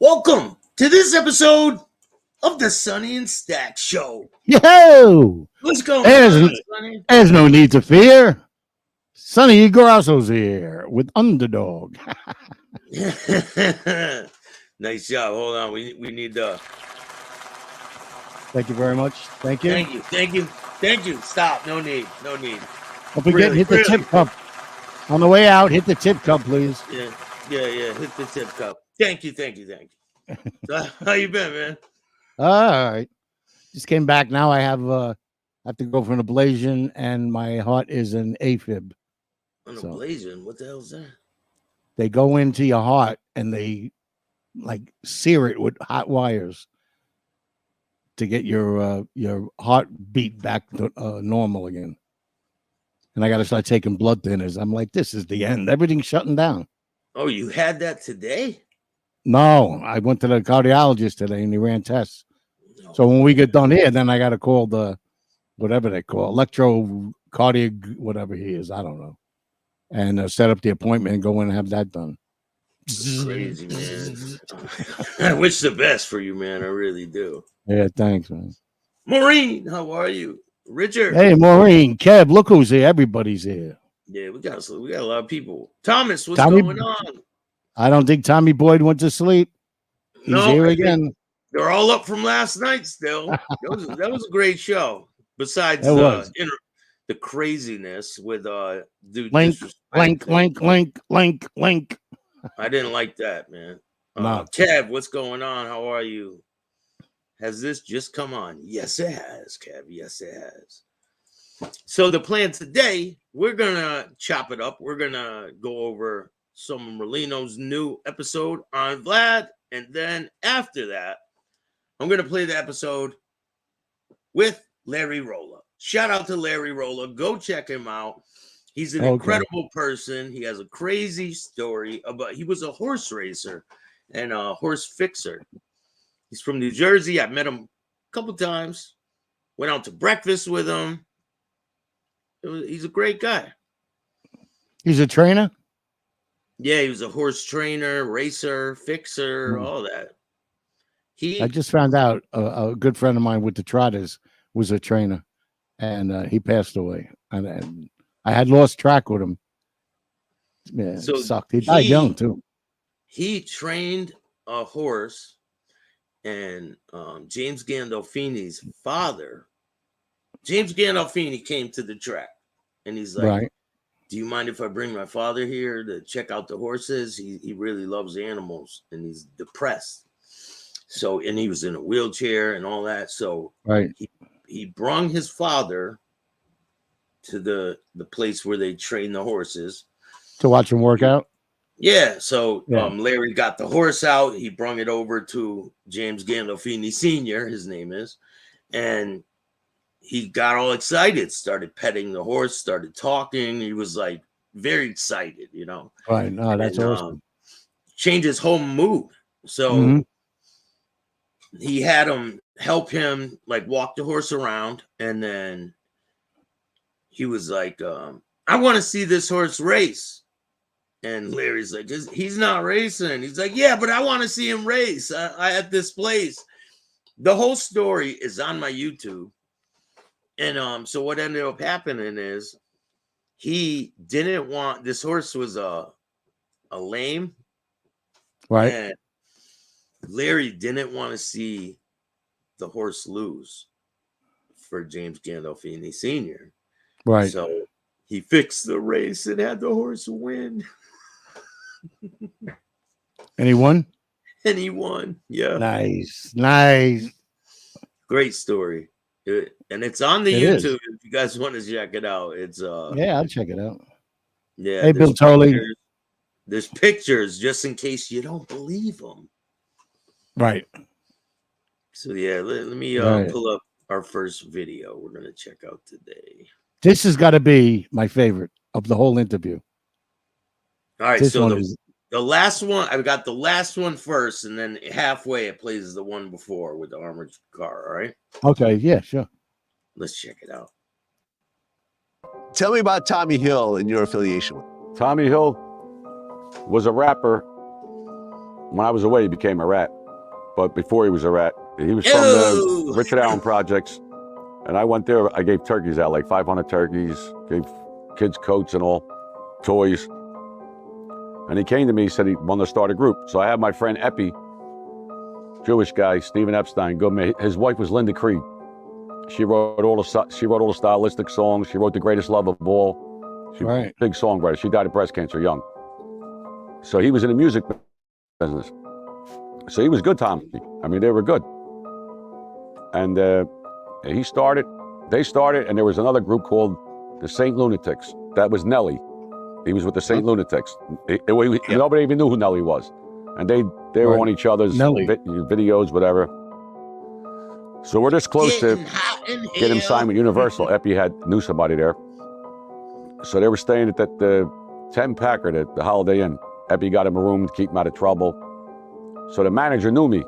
Welcome to this episode of the Sonny and Staxx Show. Yo! What's going on, Sonny? There's no need to fear. Sonny Grasso's here with Underdog. Nice job. Hold on. We need Thank you very much. Thank you. Thank you. Stop. No need. Don't forget, hit the tip cup. On the way out, hit the tip cup, please. Yeah. Hit the tip cup. Thank you. So, how you been, man? All right. Just came back. Now I have to go for an ablation, and my heart is an AFib. An ablation? What the hell is that? They go into your heart and they like sear it with hot wires to get your heartbeat back to normal again. And I got to start taking blood thinners. I'm like, this is the end. Everything's shutting down. Oh, you had that today? No, I went to the cardiologist today and he ran tests. So when we get done here, then I got to call the whatever they call electrocardiac, whatever he is. I don't know. And set up the appointment and go in and have that done. Crazy, man. I wish the best for you, man. I really do. Yeah, thanks, man. Maureen, how are you? Richard. Hey, Maureen, Kev, look who's here. Everybody's here. Yeah, we got a lot of people. Thomas, what's going on? I don't think Tommy Boyd went to sleep. He's here again. They're all up from last night still. That was a great show. Besides the craziness with dude. Link. I didn't like that, man. No. Kev, what's going on? How are you? Has this just come on? Yes, it has, Kev. Yes, it has. So the plan today, we're gonna chop it up. We're gonna go over some of Merlino's new episode on Vlad, and then after that, I'm gonna play the episode with Larry Rolla. Shout out to Larry Rolla. Go check him out. He's an incredible person. He has a crazy story about. He was a horse racer and a horse fixer. He's from New Jersey. I met him a couple times. Went out to breakfast with him. He's a great guy. He's a trainer? Yeah, he was a horse trainer, racer, fixer, all that. I just found out a good friend of mine with the Trotters was a trainer, and he passed away. And I had lost track with him. Yeah, so it sucked. He died young, too. He trained a horse, and James Gandolfini's father, James Gandolfini, came to the track, and he's like, do you mind if I bring my father here to check out the horses? He really loves animals, and he's depressed. So, and he was in a wheelchair and all that. So he brung his father to the place where they train the horses. To watch him work out? Yeah. So Larry got the horse out. He brung it over to James Gandolfini Sr., his name is. And he got all excited, started petting the horse, started talking. He was like very excited, you know. Right. No, that's awesome. Changed his whole mood. So he had him help him like walk the horse around. And then he was like, I want to see this horse race. And Larry's like, he's not racing. He's like, yeah, but I want to see him race at this place. The whole story is on my YouTube. And so what ended up happening is he didn't want, this horse was a lame. Right. And Larry didn't want to see the horse lose for James Gandolfini Sr. Right. So he fixed the race and had the horse win. And he won? And he won. Yeah. Nice. Great story. And it's on the YouTube if you guys want to check it out. It's yeah, I'll check it out. Yeah. Hey, Bill Toley. There's pictures just in case you don't believe them. Right. So yeah, let me pull up our first video we're gonna check out today. This has got to be my favorite of the whole interview. All right, so the last one, I've got the last one first, and then halfway it plays the one before with the armored car. All right. Okay. Yeah. Sure. Let's check it out. Tell me about Tommy Hill and your affiliation with him. Tommy Hill was a rapper when I was away, he became a rat. But before he was a rat, he was from the Richard Allen Projects. And I went there, I gave turkeys out, like 500 turkeys, gave kids coats and all, toys. And he came to me, he said he wanted to start a group. So I had my friend Epi, Jewish guy, Stephen Epstein, go man. His wife was Linda Creed. She wrote all the stylistic songs. She wrote The Greatest Love of All. She was a big songwriter. She died of breast cancer young. So he was in the music business. So he was good, Tommy. I mean, they were good. And they started, and there was another group called the St. Lunatics. That was Nelly. He was with the St. Lunatics. Nobody even knew who Nelly was. And they were on each other's videos, whatever. So we're this close to get him signed with Universal. Epi knew somebody there. So they were staying at the 10 Packard at the Holiday Inn. Epi got him a room to keep him out of trouble. So the manager knew me.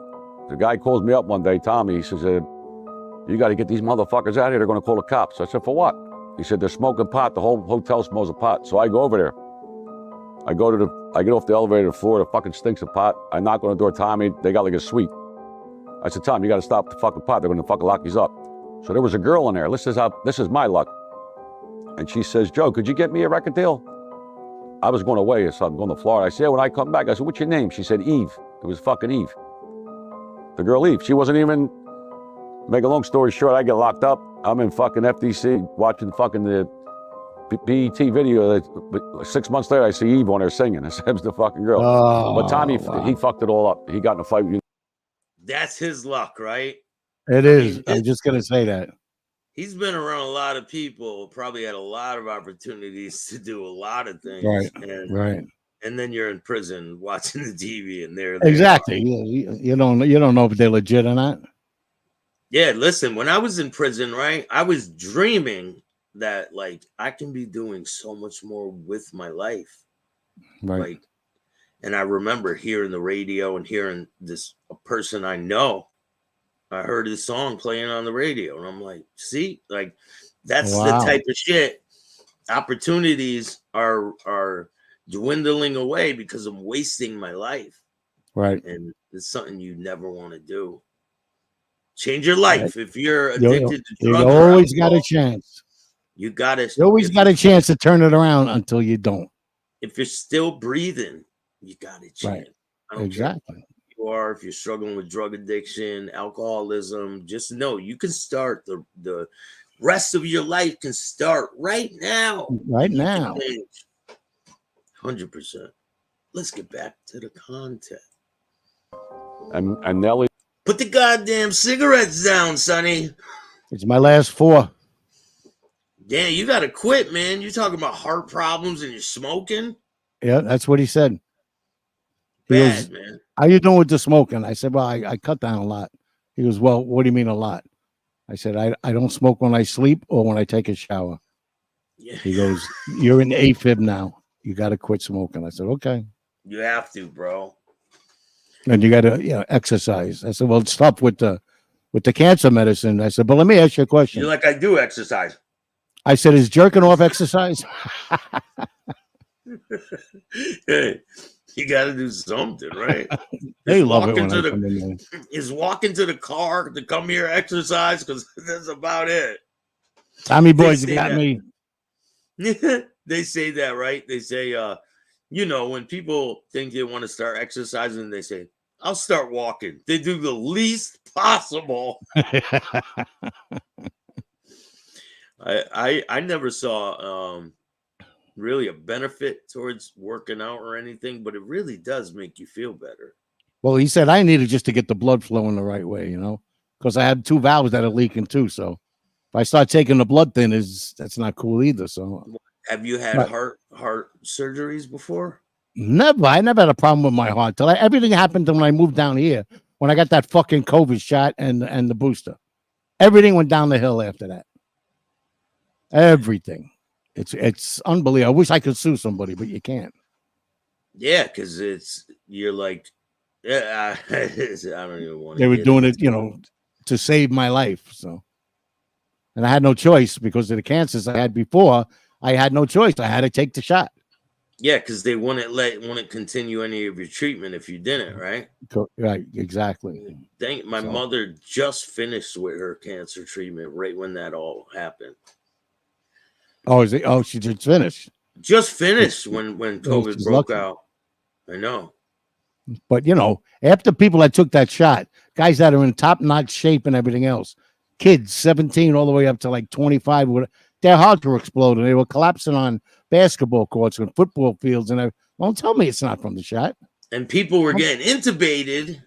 The guy calls me up one day, Tommy, he says, you got to get these motherfuckers out of here. They're going to call the cops. I said, for what? He said, they're smoking pot. The whole hotel smells of pot. So I go over there. I get off the elevator, the floor, it fucking stinks of pot. I knock on the door, Tommy, they got like a suite. I said, Tom, you got to stop the fucking pot. They're going to fucking lock these up. So there was a girl in there. This is my luck. And she says, Joe, could you get me a record deal? I was going away, so I'm going to Florida. I said, when I come back, I said, what's your name? She said, Eve. It was fucking Eve. The girl Eve. She wasn't even, make a long story short, I get locked up. I'm in fucking FDC watching fucking the BET video. 6 months later, I see Eve on there singing. I said, it was the fucking girl. But Tommy, he fucked it all up. He got in a fight with you. That's his luck, right? It is. I'm just going to say that. He's been around a lot of people, probably had a lot of opportunities to do a lot of things. Right. And then you're in prison watching the TV and they're exactly. You don't know if they're legit or not. Yeah, listen, when I was in prison, right, I was dreaming that like I can be doing so much more with my life. Right. Like, and I remember hearing the radio and hearing a person I know. I heard his song playing on the radio, and I'm like, see, like that's the type of shit. Opportunities are dwindling away because I'm wasting my life. Right. And it's something you never want to do. Change your life. If you're addicted to drugs, you always got a chance. You always got a chance to turn it around until you don't. If you're still breathing, you got a chance. Right. I don't Exactly. care who you are, if you're struggling with drug addiction, alcoholism, just know you can start the rest of your life can start right now. Right now. 100%. Let's get back to the content. And Nelly. Put the goddamn cigarettes down, Sonny. It's my last 4. Damn, you got to quit, man. You're talking about heart problems and you're smoking? Yeah, that's what he said. He Bad, goes, man. how you doing with the smoking? I said, well, I cut down a lot. He goes, well, what do you mean a lot? I said, I don't smoke when I sleep or when I take a shower. Yeah. He goes, you're in AFib now. You got to quit smoking. I said, okay. You have to, bro. And you got to exercise. I said, well, stop with the cancer medicine. I said, but let me ask you a question. You're like, I do exercise. I said, is jerking off exercise? Hey, you got to do something, right? They love it when I come in there. Is walking to the car to come here exercise, because that's about it. Tommy boys got me. They say that, right? They say, when people think they want to start exercising, they say, I'll start walking. They do the least possible. I never saw really a benefit towards working out or anything, but it really does make you feel better. Well, he said I needed just to get the blood flowing the right way, because I had 2 valves that are leaking too. So if I start taking the blood thinners, that's not cool either. So have you had heart surgeries before? Never. I never had a problem with my heart till everything happened when I moved down here. When I got that fucking COVID shot and the booster, everything went down the hill after that. Everything. It's unbelievable. I wish I could sue somebody, but you can't. Yeah, because you're like, I don't even want to. They were doing it, to save my life. So, and I had no choice because of the cancers I had before. I had no choice. I had to take the shot. Yeah, because they wouldn't continue any of your treatment if you didn't, right? Right, exactly. Dang, my So- mother just finished with her cancer treatment right when that all happened. Oh, is it? Oh, she just finished. Just finished when Well, COVID she's broke lucky. out. I know. But you know, after people that took that shot, guys that are in top-notch shape and everything else, kids 17 all the way up to like 25, their hearts were exploding. They were collapsing on basketball courts and football fields, and don't tell me it's not from the shot. And people were getting intubated,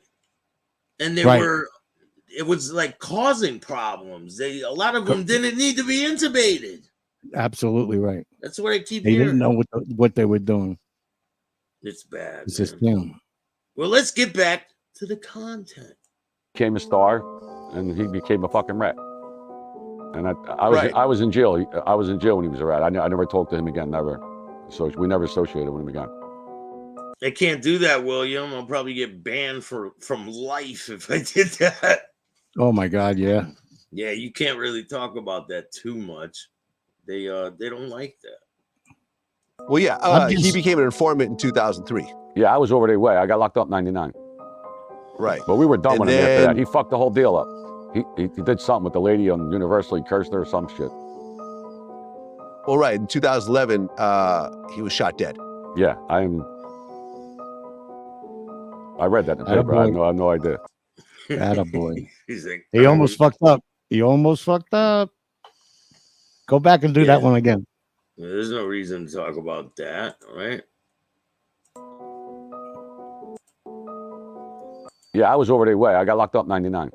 and it was like causing problems. A lot of them didn't need to be intubated. Absolutely right. That's what I keep They hearing. didn't know what they were doing. It's bad. It's Man. just him. Well, let's get back to the content. Became a star, and he became a fucking rat. And Right. I was in jail. I was in jail when he was a rat. I never talked to him again. Never. So we never associated with him again. I can't do that, William. I'll probably get banned from life if I did that. Oh my God, yeah. Yeah, you can't really talk about that too much. They don't like that. Well, yeah, I'm he just- became an informant in 2003. Yeah, I was already away. I got locked up in '99. Right. But we were done And with him after then- that. He fucked the whole deal up. He did something with the lady on Universal. He cursed her or some shit. Well, right. In 2011, he was shot dead. Yeah, I read that in the paper. I have no idea. Attaboy. He's like, He almost fucked up. He almost fucked up. Go back and do that one again. There's no reason to talk about that, right? Yeah, I was already away. I got locked up in '99.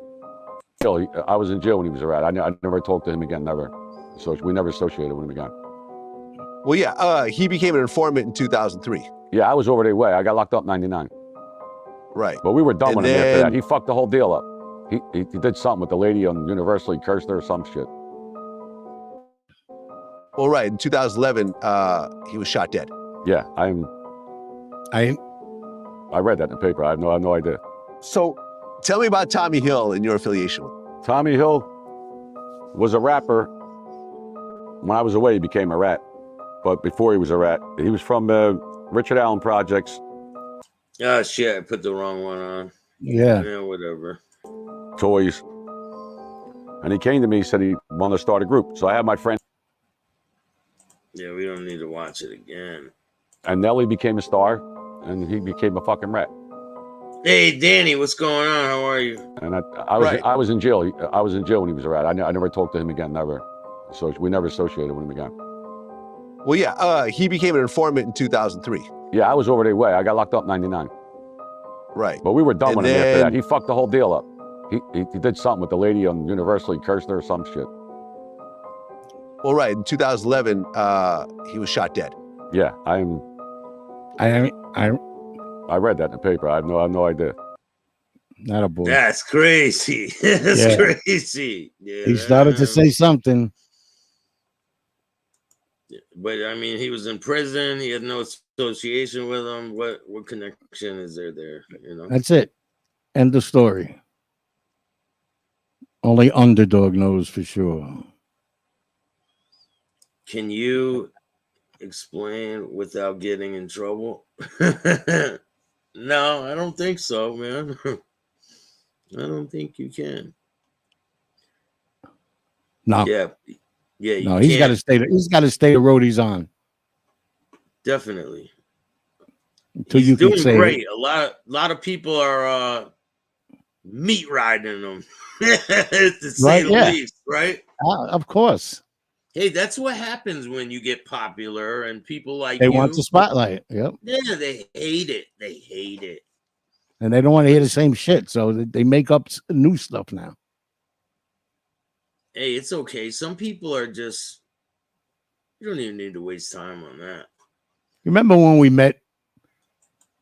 I was in jail when he was a rat. I never talked to him again. Never. So we never associated with him again. Well, yeah, he became an informant in 2003. Yeah, I was already away. I got locked up in '99. Right. But we were done And with him after then- that. He fucked the whole deal up. He did something with the lady on Universal. He cursed her or some shit. Well, right. In 2011, he was shot dead. Yeah, I read that in the paper. I have no idea. So tell me about Tommy Hill and your affiliation with him. Tommy Hill was a rapper. When I was away, he became a rat. But before he was a rat, he was from Richard Allen Projects. Oh shit, I put the wrong one on. Yeah. Yeah, whatever. Toys. And he came to me, said he wanted to start a group. So I had my friend, Yeah, we don't need to watch it again. and Nelly became a star, and he became a fucking rat. Hey, Danny, what's going on? How are you? And Right. I was in jail. I was in jail when he was a rat. I never talked to him again. Never. So we never associated with him again. Well, yeah, he became an informant in 2003. Yeah, I was already away. I got locked up in '99. Right. But we were done And with him after then- that. He fucked the whole deal up. He did something with the lady on Universal. He cursed her or some shit. Well, right. In 2011, he was shot dead. Yeah, I read that in the paper. I have no idea. Not a boy. That's crazy. That's Yeah. crazy. Yeah, He started to say something. but I mean, he was in prison. He had no association with him. What connection is there? You know. That's it. End of story. Only underdog knows for sure. Can you explain without getting in trouble? No, I don't think so, man. I don't think you can. No, Yeah, you no, he's got to can't. stay. He's got to stay the road he's on Definitely. until He's you can doing say great. A lot of people are meat riding him, to say Right, the yeah. least, right? Of course, Hey, that's what happens when you get popular and people like they you. want the spotlight. Yep, Yeah, they hate it. They hate it. and they don't want to hear the same shit, so they make up new stuff now. Hey, it's okay. Some people are just, you don't even need to waste time on that. Remember when we met?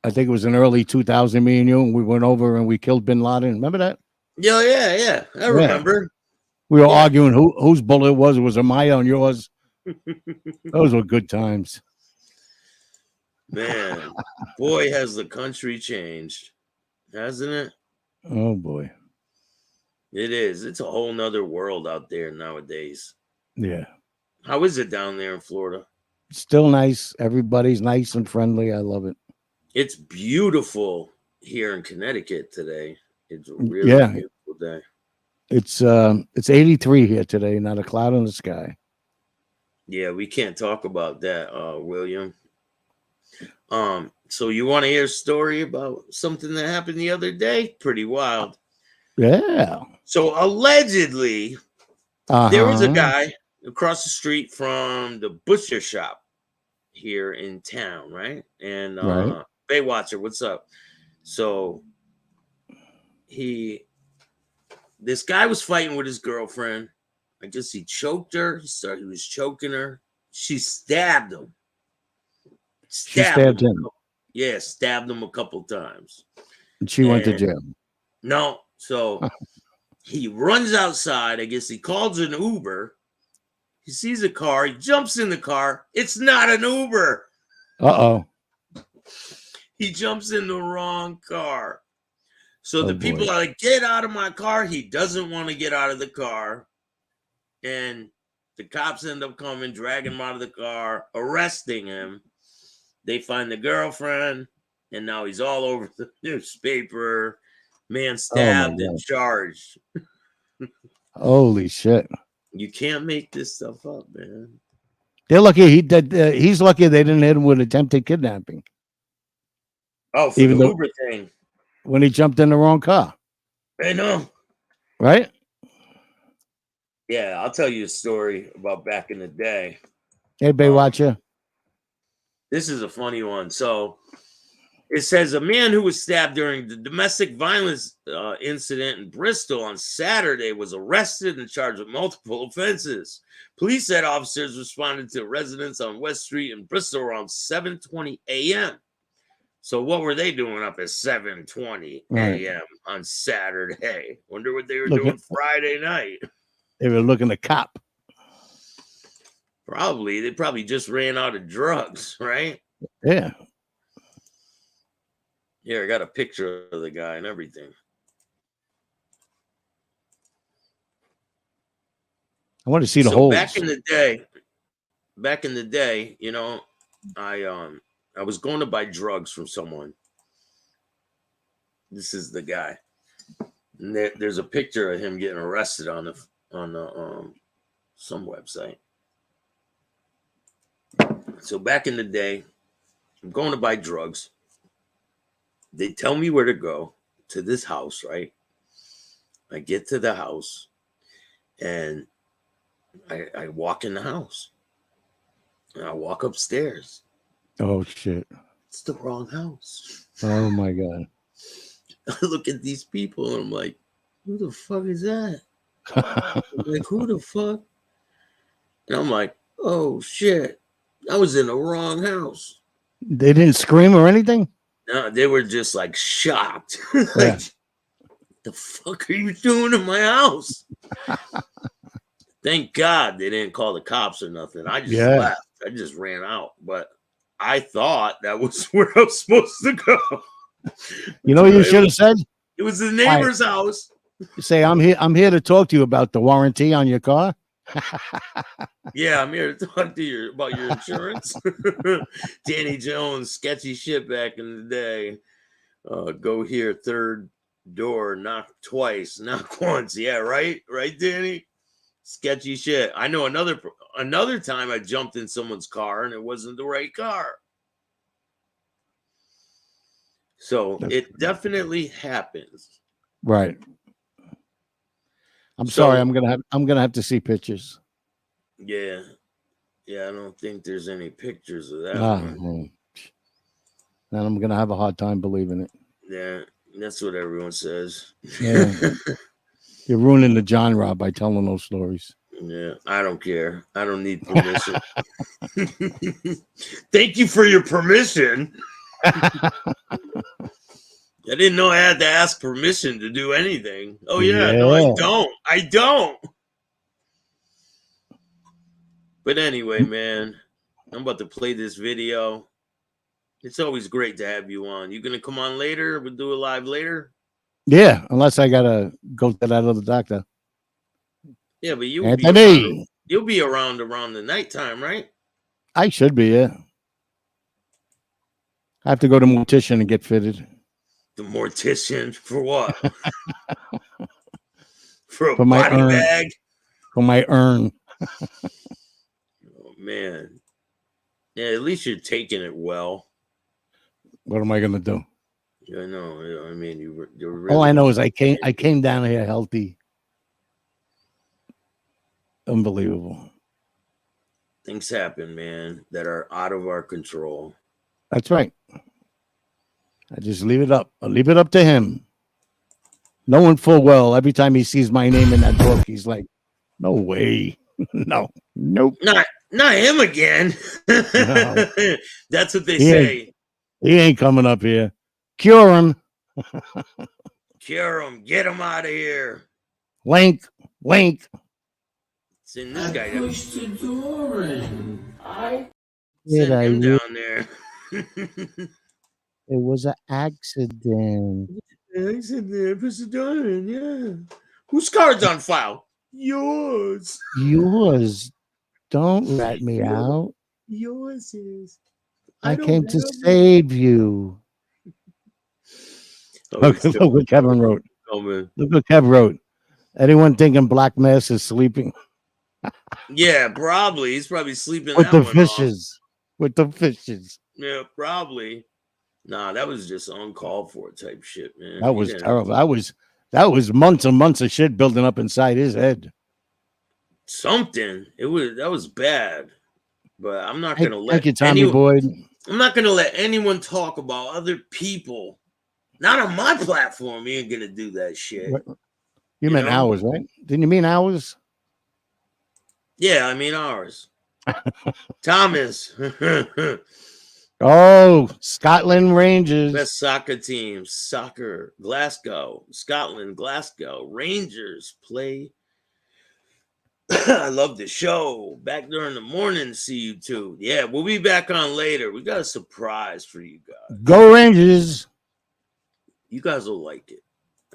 I think it was in early 2000. Me and you, and we went over and we killed Bin Laden. Remember that? Yeah. I remember. We were Yeah. arguing whose bullet it was. Was it mine on yours? Those were good times. Man, boy, has the country changed, hasn't it? Oh boy, It is. It's a whole nother world out there nowadays. yeah. How is it down there in Florida? still nice. Everybody's nice and friendly. I love it. It's beautiful here in Connecticut today. It's a really Yeah. beautiful day. It's 83 here today, not a cloud in the sky. Yeah, we can't talk about that, William. So you want to hear a story about something that happened the other day? Pretty wild. Yeah. So allegedly, there was a guy across the street from the butcher shop here in town, right? And Right. Baywatcher, what's up? So this guy was fighting with his girlfriend. I guess he choked her. He was choking her. She stabbed him. She stabbed him. Yeah, stabbed him a couple times. And she went to jail. No. So he runs outside. I guess he calls an Uber. He sees a car. He jumps in the car. It's not an Uber. Uh-oh. He jumps in the wrong car. So the boy. people are like, get out of my car. He doesn't want to get out of the car. And the cops end up coming, dragging him out of the car, arresting him. They find the girlfriend, and now he's all over the newspaper. Man stabbed and charged. Holy shit. You can't make this stuff up, man. They're lucky he's lucky they didn't hit him with attempted kidnapping. Oh, for the Uber thing. When he jumped in the wrong car. I know. Right? Yeah, I'll tell you a story about back in the day. Hey, Baywatcher. This is a funny one. So it says a man who was stabbed during the domestic violence incident in Bristol on Saturday was arrested and charged with multiple offenses. Police said officers responded to residents on West Street in Bristol around 7:20 a.m. So what were they doing up at 7:20 a.m. on Saturday? Wonder what they were doing Friday night. They were looking to cop. Probably. They probably just ran out of drugs, right? Yeah. Here, I got a picture of the guy and everything. I want to see the holes. Back in the day, you know, I was going to buy drugs from someone. This is the guy. And there's a picture of him getting arrested on some website. So back in the day, I'm going to buy drugs. They tell me where to go to this house, right? I get to the house and I walk in the house. And I walk upstairs. Oh, shit. It's the wrong house. Oh, my God. I look at these people and I'm like, who the fuck is that? Like, who the fuck? And I'm like, oh, shit. I was in the wrong house. They didn't scream or anything? No, they were just like shocked. Like, the fuck are you doing in my house? Thank God they didn't call the cops or nothing. I just left. I just ran out. But I thought that was where I was supposed to go. You know what you should have said? It was the neighbor's house. Say, I'm here to talk to you about the warranty on your car. Yeah, I'm here to talk to you about your insurance. Danny Jones, sketchy shit back in the day. Go here, third door, knock twice, knock once. Yeah, right, Danny. Sketchy shit. I know another time I jumped in someone's car and it wasn't the right car. So it definitely happens. Right. I'm sorry. I'm gonna have to see pictures. Yeah. I don't think there's any pictures of that. And I'm gonna have a hard time believing it. Yeah, that's what everyone says. Yeah. You're ruining the genre by telling those stories. Yeah, I don't care. I don't need permission. Thank you for your permission. I didn't know I had to ask permission to do anything. Oh, yeah. No, I don't. But anyway, man, I'm about to play this video. It's always great to have you on. You going to come on later? We'll do it live later? Yeah, unless I got to go to that other doctor. Yeah, but you'll be around the nighttime, right? I should be, yeah. I have to go to mortician and get fitted. The mortician for what? For a For my body urn. bag? For my urn. Oh man. Yeah, at least you're taking it well. What am I gonna do? I know. I mean, you're really. All I know is I came down here healthy. Unbelievable. Things happen, man, that are out of our control. That's right. I just leave it up. I'll leave it up to him. Knowing full well, every time he sees my name in that book, he's like, "No way, no, nope." Not him again. No. That's what they say. He ain't coming up here. Cure him. Cure him. Get him out of here. Link. Send this guy down. Push the door in. Send him down there. It was an accident. I said there, push the door in, yeah. Whose card's on file? Yours. Yours. Don't rat me out. Yours is. I don't came to have save you. Oh, Look he's what Kevin wrote. Oh, man. Look what Kev wrote. Anyone thinking Black Mass is sleeping? Yeah, probably. He's probably sleeping With that the one fishes. With the fishes. off. Yeah, probably. Nah, that was just uncalled for type shit, man. That was terrible. That was months and months of shit building up inside his head. Something. That was bad. But I'm not gonna let Thank you, Tommy Boyd. I'm not gonna let anyone talk about other people. Not on my platform. You ain't gonna do that shit. You meant know? ours, right? Didn't you mean ours? Yeah, I mean ours. Thomas. Oh, Scotland Rangers. Best soccer team. Soccer. Glasgow. Scotland. Glasgow. Rangers play. I love the show. Back during the morning. See you too. Yeah, we'll be back on later. We got a surprise for you guys. Go Rangers. You guys will like it.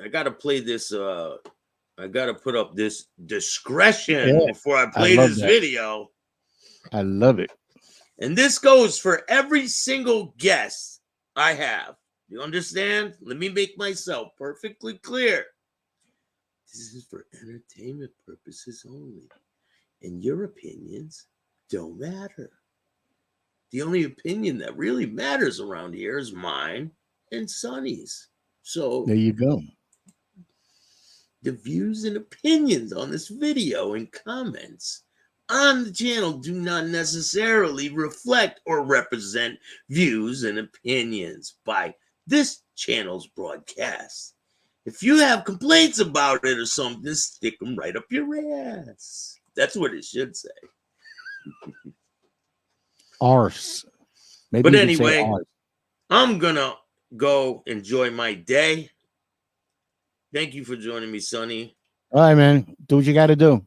I gotta play this. I gotta put up this discretion before I play this video. I love it. And this goes for every single guest I have. You understand? Let me make myself perfectly clear. This is for entertainment purposes only. And your opinions don't matter. The only opinion that really matters around here is mine and Sonny's. So there you go. The views and opinions on this video and comments on the channel do not necessarily reflect or represent views and opinions by this channel's broadcast. If you have complaints about it or something, stick them right up your ass. That's what it should say. Arse. Maybe but you could anyway, say arse. I'm going to go enjoy my day. Thank you for joining me, Sonny. All right, man. Do what you got to do.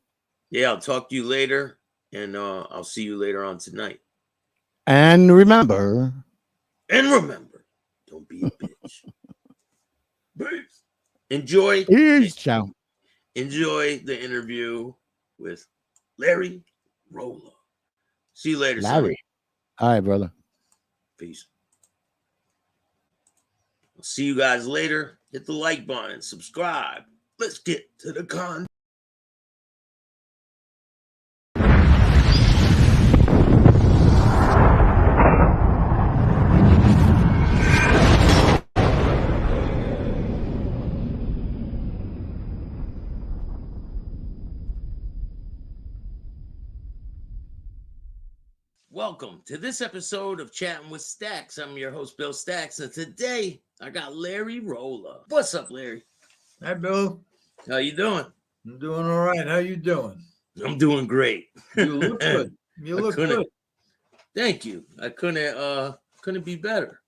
Yeah, I'll talk to you later, and I'll see you later on tonight. And remember, don't be a bitch. Peace. Enjoy ciao. Enjoy the interview with Larry Rolla. See you later, Larry. Sonny. All right, brother. Peace. I'll see you guys later. Hit the like button and subscribe. Let's get to the content. Welcome to this episode of Chatting with Staxx. I'm your host, Bill Staxx, and today I got Larry Rolla. What's up, Larry? Hi, Bill. How you doing? I'm doing all right. How you doing? I'm doing great. You look good. You look good. Thank you. I couldn't be better.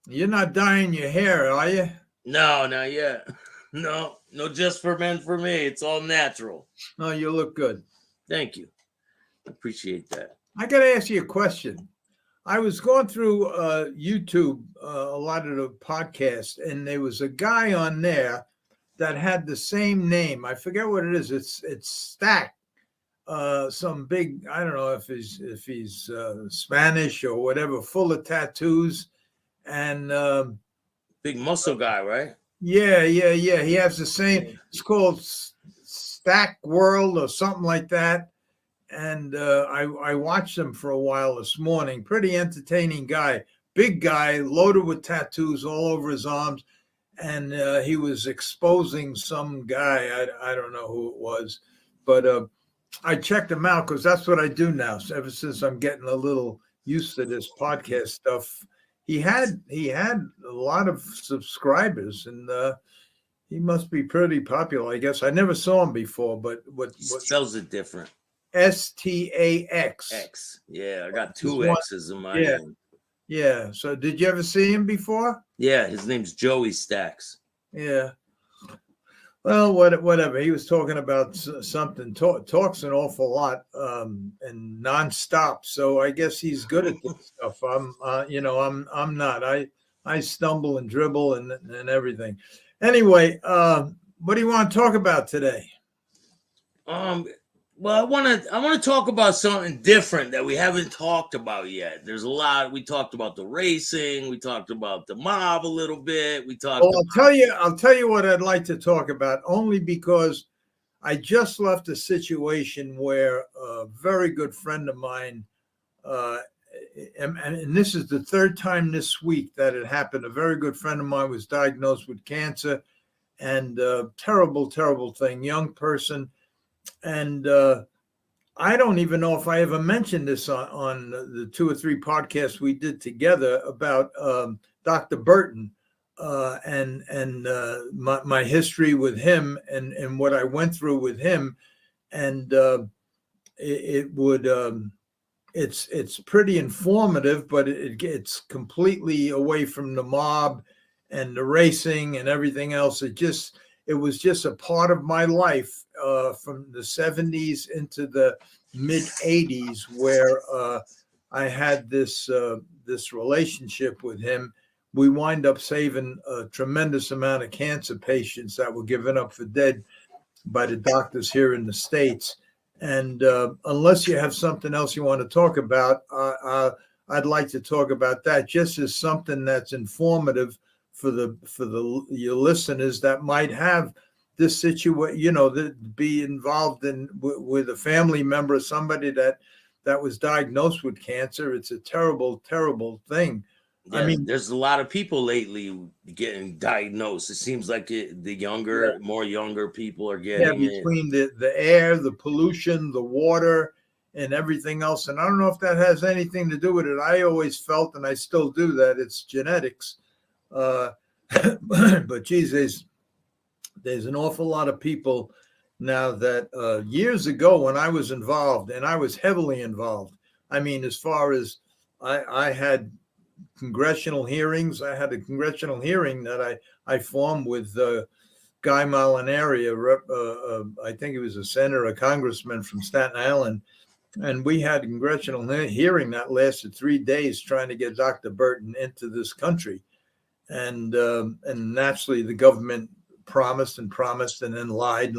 You're not dyeing your hair, are you? No, not yet. No just for men for me. It's all natural. No, you look good. Thank you. I appreciate that. I got to ask you a question. I was going through YouTube, a lot of the podcasts, and there was a guy on there that had the same name. I forget what it is. It's Staxx. some big, I don't know if he's Spanish or whatever, full of tattoos. And big muscle guy, right? yeah. He has the same, it's called Stack World or something like that. And I watched him for a while this morning. Pretty entertaining guy, big guy, loaded with tattoos all over his arms. And he was exposing some guy. I don't know who it was, but I checked him out because that's what I do now. So ever since I'm getting a little used to this podcast stuff, he had a lot of subscribers, and he must be pretty popular. I guess I never saw him before, but what Spells it different. Stax. X. Yeah, I got two One- X's in my yeah. name. Yeah. So did you ever see him before? Yeah, his name's Joey Staxx. Yeah. Well, whatever. He was talking about something. Talks an awful lot and nonstop. So I guess he's good at this stuff. I'm not. I stumble and dribble and everything. Anyway, what do you want to talk about today? Well, I want to talk about something different that we haven't talked about yet. There's a lot. We talked about the racing. We talked about the mob a little bit. We talked. Well, I'll tell you what I'd like to talk about, only because I just left a situation where a very good friend of mine, and this is the third time this week that it happened. A very good friend of mine was diagnosed with cancer, and terrible, terrible thing. Young person. And I don't even know if I ever mentioned this on the 2 or 3 podcasts we did together about Dr. Burton and my history with him and what I went through with him. And it's pretty informative, but it gets completely away from the mob and the racing and everything else. It was just a part of my life from the 70s into the mid 80s, where I had this relationship with him. We wind up saving a tremendous amount of cancer patients that were given up for dead by the doctors here in the States. And unless you have something else you want to talk about, I'd like to talk about that just as something that's informative for your listeners that might have this situation, be involved with a family member, somebody that was diagnosed with cancer. It's a terrible, terrible thing. Yeah, I mean, there's a lot of people lately getting diagnosed. It seems like more younger people are getting between the air, the pollution, the water, and everything else. And I don't know if that has anything to do with it. I always felt, and I still do, that it's genetics. But geez, there's an awful lot of people now that years ago when I was involved, and I was heavily involved. I mean, as far as I had congressional hearings, I had a congressional hearing that I formed with Guy Molinari, I think he was a senator, a congressman from Staten Island. And we had a congressional hearing that lasted 3 days trying to get Dr. Burton into this country. And naturally, the government promised and then lied,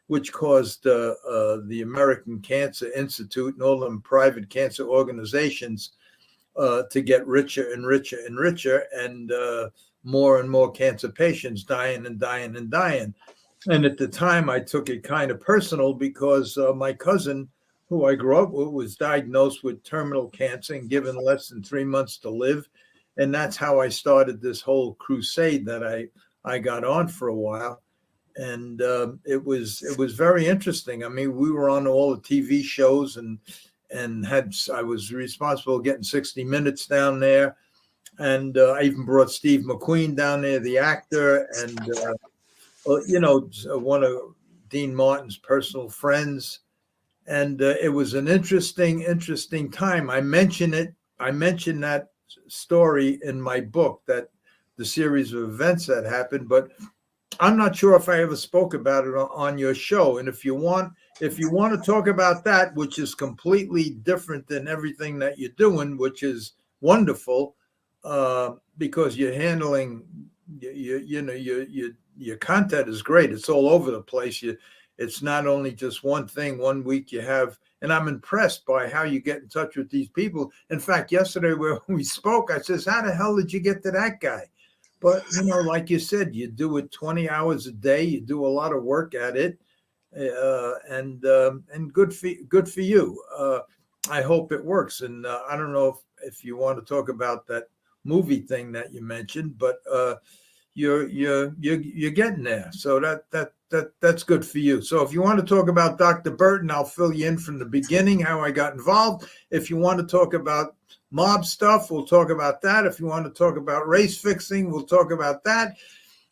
which caused the American Cancer Institute and all them private cancer organizations to get richer and richer and richer, and more and more cancer patients dying. And at the time, I took it kind of personal because my cousin, who I grew up with, was diagnosed with terminal cancer and given less than 3 months to live. And that's how I started this whole crusade that I got on for a while. And it was very interesting. I mean, we were on all the TV shows and I was responsible for getting 60 Minutes down there. And I even brought Steve McQueen down there, the actor, and, one of Dean Martin's personal friends. And it was an interesting time. I mentioned that story in my book, that the series of events that happened, but I'm not sure if I ever spoke about it on your show. And if you want to talk about that, which is completely different than everything that you're doing, which is wonderful, because you're handling, your content is great. It's all over the place. It's not only just one thing. One week you have, and I'm impressed by how you get in touch with these people. In fact, yesterday when we spoke, I says, how the hell did you get to that guy? But, you know, like you said, you do it 20 hours a day. You do a lot of work at it. And good for you. I hope it works. And I don't know if you want to talk about that movie thing that you mentioned, but you're getting there. So that's good for you. So if you want to talk about Dr. Burton, I'll fill you in from the beginning how I got involved. If you want to talk about mob stuff, we'll talk about that. If you want to talk about race fixing, we'll talk about that.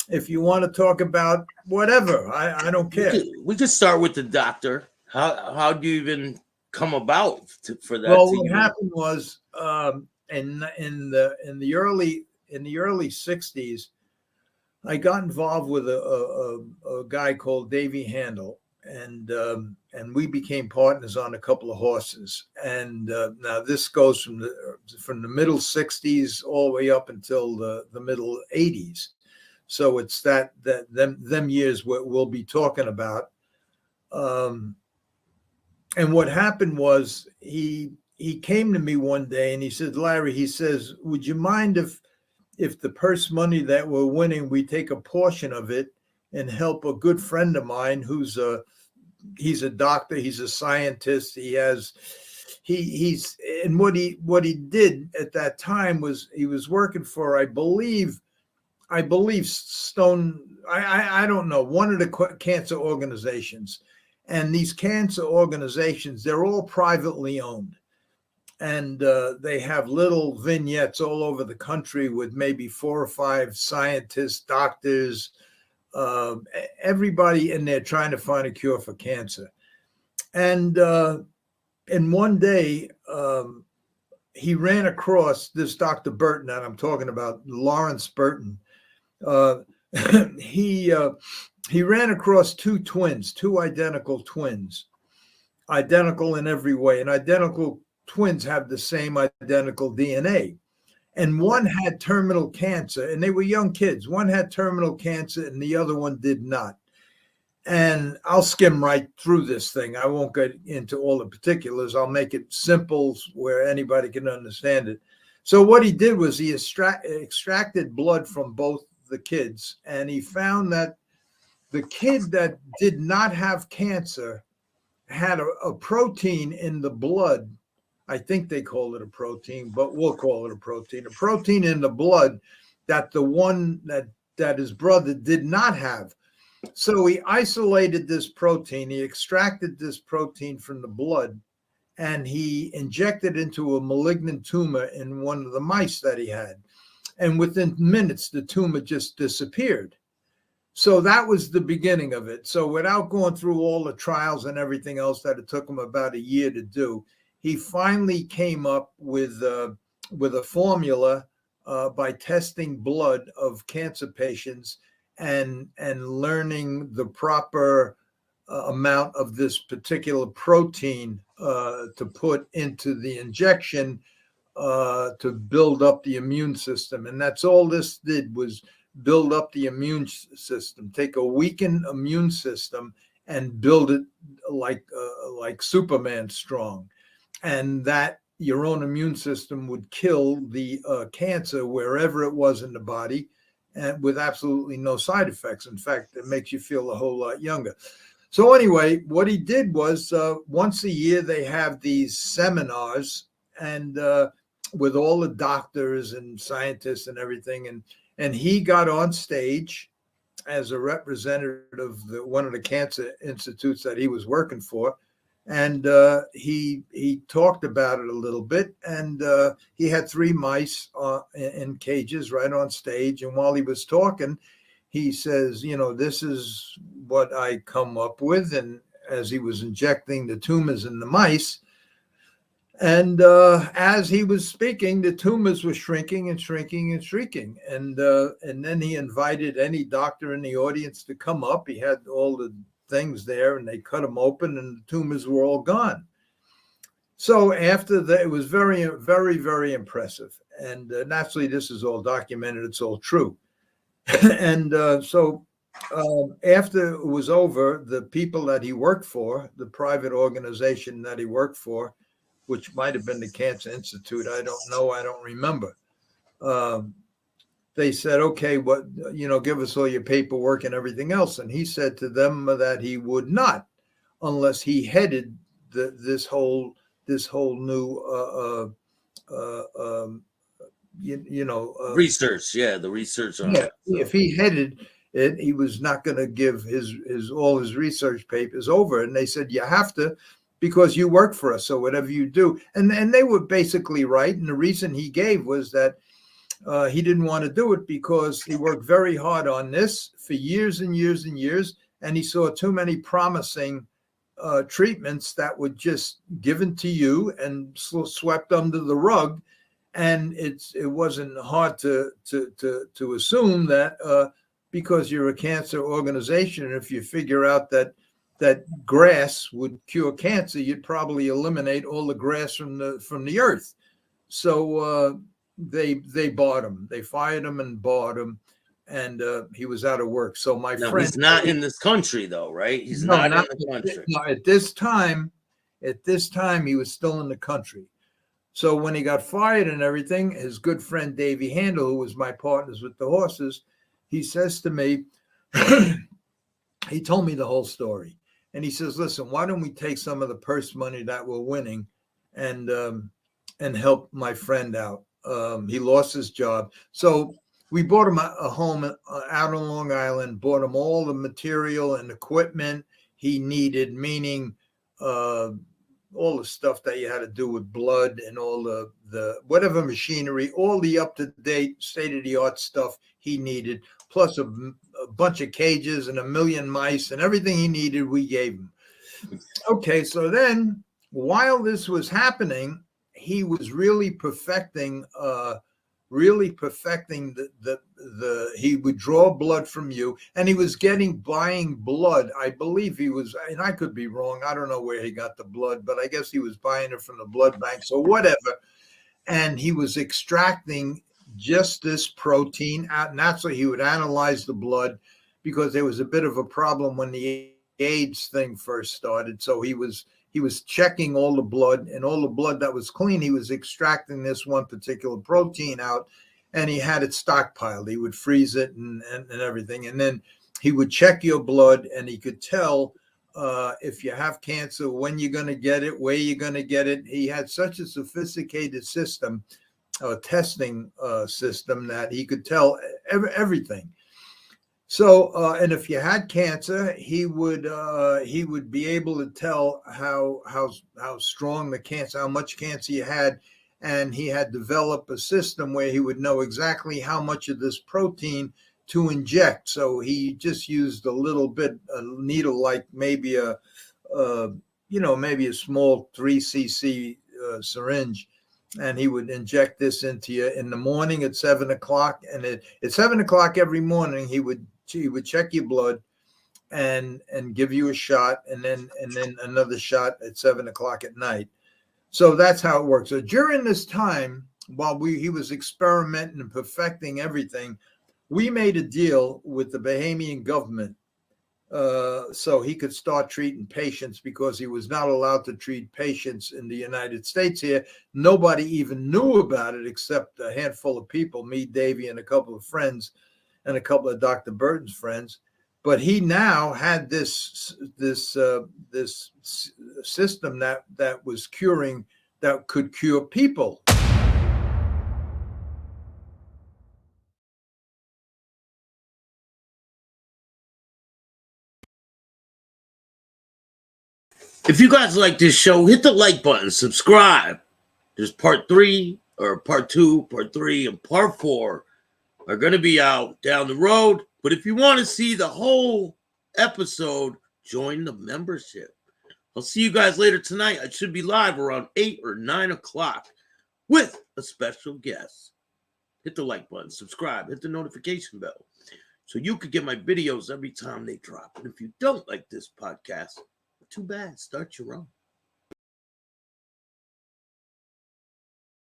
If you want to talk about whatever, I don't care. We could start with the doctor. How do you even come about for that? Well, what happened was in the early 60s, I got involved with a guy called Davy Handel, and we became partners on a couple of horses. And now this goes from the middle 60s all the way up until the middle 80s. So it's them years we'll be talking about. And what happened was he came to me one day and he said, Larry, he says, would you mind if the purse money that we're winning, we take a portion of it and help a good friend of mine he's a doctor, he's a scientist, and what he did at that time was he was working for, I believe Stone, I don't know, one of the cancer organizations. And these cancer organizations, they're all privately owned. And they have little vignettes all over the country with maybe 4 or 5 scientists, doctors, everybody in there trying to find a cure for cancer. And one day, he ran across this Dr. Burton that I'm talking about, Lawrence Burton. He ran across 2 twins, 2 identical twins, identical in every way. And identical twins have the same identical DNA. And one had terminal cancer, and they were young kids. One had terminal cancer and the other one did not. And I'll skim right through this thing. I won't get into all the particulars. I'll make it simple where anybody can understand it. So what he did was he extracted blood from both the kids, and he found that the kid that did not have cancer had a protein in the blood. I think they call it a protein, but we'll call it a protein in the blood that the one that his brother did not have. So he isolated this protein, he extracted this protein from the blood, and he injected into a malignant tumor in one of the mice that he had. And within minutes, the tumor just disappeared. So that was the beginning of it. So without going through all the trials and everything else that it took him about a year to do, he finally came up with a formula by testing blood of cancer patients and learning the proper amount of this particular protein to put into the injection to build up the immune system. And that's all this did, was build up the immune system, take a weakened immune system and build it like Superman strong. And that your own immune system would kill the cancer wherever it was in the body, and with absolutely no side effects. In fact, it makes you feel a whole lot younger. So anyway, what he did was once a year they have these seminars, and with all the doctors and scientists and everything, and he got on stage as a representative of one of the cancer institutes that he was working for. And he talked about it a little bit, and he had 3 mice in cages right on stage. And while he was talking, he says, you know, this is what I come up with. And as he was injecting the tumors in the mice, and as he was speaking, the tumors were shrinking and shrinking and shrinking. And then he invited any doctor in the audience to come up. He had all the things there, and they cut them open, and the tumors were all gone. So after that, it was very, very, very impressive. And naturally, this is all documented. It's all true. And so after it was over, the people that he worked for, the private organization that he worked for, which might have been the Cancer Institute, I don't know, I don't remember. They said, okay, give us all your paperwork and everything else. And he said to them that he would not, unless he headed this whole new research. Yeah, the research on it. So. If he headed it, he was not going to give all his research papers over. And they said, you have to, because you work for us. So whatever you do, and they were basically right. And the reason he gave was that he didn't want to do it because he worked very hard on this for years and years and years, and he saw too many promising treatments that were just given to you and swept under the rug. And it wasn't hard to assume that because you're a cancer organization, if you figure out that grass would cure cancer, you'd probably eliminate all the grass from the earth. So they barred him. They fired him and barred him, and he was out of work. So my friend, he's not in this country though, right? He's not in the country. No, at this time, he was still in the country. So when he got fired and everything, his good friend Davey Handel, who was my partners with the horses, he says to me, he told me the whole story, and he says, "Listen, why don't we take some of the purse money that we're winning, and help my friend out? He lost his job, so we bought him a home out on Long Island. Bought him all the material and equipment he needed, meaning." All the stuff that you had to do with blood and all the whatever machinery, all the up-to-date, state-of-the-art stuff he needed, plus a bunch of cages and 1 million mice and everything he needed, we gave him. Okay, so then while this was happening, he was really perfecting he would draw blood from you, and he was buying blood. I believe he was, and I could be wrong, I don't know where he got the blood, but I guess he was buying it from the blood banks or whatever. And he was extracting just this protein out, and that's why he would analyze the blood, because there was a bit of a problem when the AIDS thing first started. So he was checking all the blood, and all the blood that was clean, he was extracting this one particular protein out, and he had it stockpiled. He would freeze it and everything. And then he would check your blood, and he could tell if you have cancer, when you're going to get it, where you're going to get it. He had such a sophisticated system, testing system, that he could tell everything. So, and if you had cancer, he would be able to tell how strong the cancer, how much cancer you had, and he had developed a system where he would know exactly how much of this protein to inject. So he just used a little bit, a needle, like maybe a small 3 cc syringe, and he would inject this into you in the morning at 7 o'clock, and at 7 o'clock every morning he would check your blood and give you a shot, and then another shot at 7 o'clock at night. So that's how it works. So during this time, while he was experimenting and perfecting everything, we made a deal with the Bahamian government so he could start treating patients, because he was not allowed to treat patients in the United States here. Nobody even knew about it except a handful of people, me, Davey, and a couple of friends, and a couple of Dr. Burton's friends. But he now had this system that was curing, that could cure people. If you guys like this show, hit the like button, subscribe. There's part 3, or part 2, part 3, and part 4 are going to be out down the road. But if you want to see the whole episode, join the membership. I'll see you guys later tonight. I should be live around 8 or 9 o'clock with a special guest. Hit the like button, subscribe, hit the notification bell so you can get my videos every time they drop. And if you don't like this podcast, too bad. Start your own.